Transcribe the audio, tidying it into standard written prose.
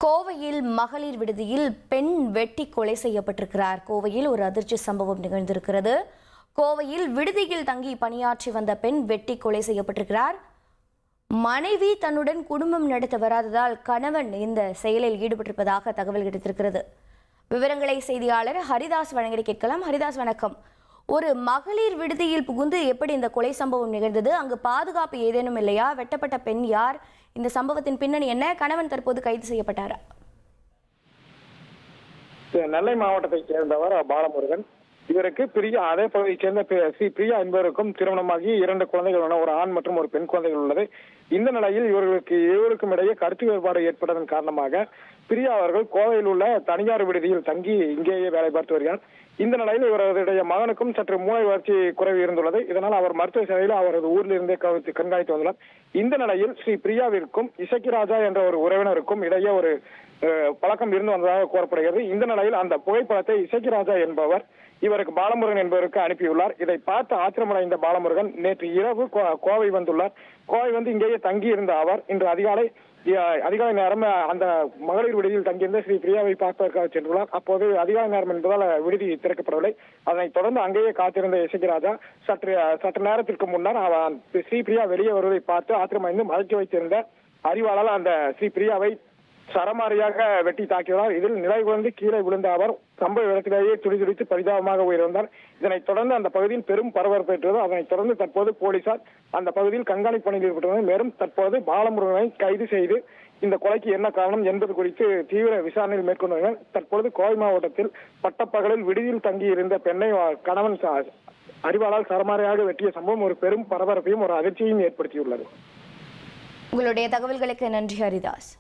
கோவையில் மகளிர் விடுதியில் பெண் வெட்டி கொலை செய்யப்பட்டிருக்கிறார். கோவையில் ஒரு அதிர்ச்சி சம்பவம் நிகழ்ந்திருக்கிறது. கோவையில் விடுதியில் தங்கி பணியாற்றி வந்த பெண் வெட்டி கொலை செய்யப்பட்டிருக்கிறார். மனைவி தன்னுடன் குடும்பம் நடத்த வராததால் கணவன் இந்த செயலில் ஈடுபட்டிருப்பதாக தகவல் கிடைத்திருக்கிறது. விவரங்களை செய்தியாளர் ஹரிதாஸ் வழங்கி கேட்கலாம். ஹரிதாஸ், வணக்கம். ஒரு மகளிர் விடுதியில் புகுந்து எப்படி இந்த கொலை சம்பவம் நிகழ்ந்தது? அங்கு பாதுகாப்பு ஏதேனும் இல்லையா? வெட்டப்பட்ட பெண் யார்? இந்த சம்பவத்தின் பின்னணி என்ன? கணவன் தற்போது கைது செய்யப்பட்டாரா? நெல்லை மாவட்டத்தைச் சேர்ந்தவர் பாலமுருகன். இவருக்கு பிரியா, அதே பகுதியைச் சேர்ந்த ஸ்ரீ பிரியா என்பவருக்கும் திருமணமாகி 2 குழந்தைகள் உள்ளன. ஒரு ஆண் மற்றும் ஒரு பெண் குழந்தைகள் உள்ளது. இந்த நிலையில் இருவருக்கும் இடையே கருத்து வேறுபாடு ஏற்பட்டதன் காரணமாக பிரியா அவர்கள் கோவையில் உள்ள தனியார் விடுதியில் தங்கி இங்கேயே வேலை பார்த்து வருகிறார். இந்த நிலையில் இவருடைய மகனுக்கும் சற்று மூளை வளர்ச்சி குறைவு இருந்துள்ளது. இதனால் அவர் மருத்துவ சேவையில் அவரது ஊரில் இருந்தே கண்காணித்து வந்துள்ளார். இந்த நிலையில் ஸ்ரீ பிரியாவிற்கும் இசக்கிராஜா என்ற ஒரு உறவினருக்கும் இடையே ஒரு பழக்கம் இருந்து வந்ததாக கூறப்படுகிறது. இந்த நிலையில் அந்த புகைப்படத்தை இசக்கிராஜா என்பவர் இவருக்கு பாலமுருகன் என்பவருக்கு அனுப்பியுள்ளார். இதை பார்த்து ஆத்திரமடைந்த பாலமுருகன் நேற்று இரவு கோவை வந்துள்ளார். கோவை வந்து இங்கேயே தங்கி இருந்த அவர் இன்று அதிகாலை நேரம் அந்த மகளிர் விடுதியில் தங்கியிருந்த ஸ்ரீ பிரியாவை பார்ப்பதற்காக சென்றுள்ளார். அப்போது அதிகாலை நேரம் என்பதால் விடுதி திறக்கப்படவில்லை. அதனைத் தொடர்ந்து அங்கேயே காத்திருந்த இசக்கிராஜா சற்று நேரத்திற்கு முன்னர் ஸ்ரீ பிரியா வெளியே வருவதை பார்த்து ஆத்திரமடைந்து மறைத்து வைத்திருந்த அறிவாளால் அந்த ஸ்ரீ பிரியாவை சரமாரியாக வெட்டி தாக்கியுள்ளார். இதில் நிலை குலைந்து கீழே விழுந்த அவர் சம்பவ இடத்திலேயே துடிதுடித்து பரிதாபமாக உயிரிழந்தார். இதனைத் தொடர்ந்து அந்த பகுதியில் பெரும் பரபரப்பு ஏற்றது. அதனைத் தொடர்ந்து தற்போது போலீசார் அந்த பகுதியில் கண்காணிப்பு பணியில் ஈடுபட்டுள்ளனர். மேலும் தற்போது பாலமுருகனை கைது செய்து இந்த கொலைக்கு என்ன காரணம் என்பது குறித்து தீவிர விசாரணையில் மேற்கொண்டுள்ளனர். தற்போது கோவை மாவட்டத்தில் பட்டப்பகலில் விடுதியில் தங்கி இருந்த பெண்ணை கணவன் அறிவாளால் சரமாரியாக வெட்டிய சம்பவம் ஒரு பெரும் பரபரப்பையும் ஒரு அதிர்ச்சியையும் ஏற்படுத்தியுள்ளது. உங்களுடைய தகவல்களுக்கு நன்றி ஹரிதாஸ்.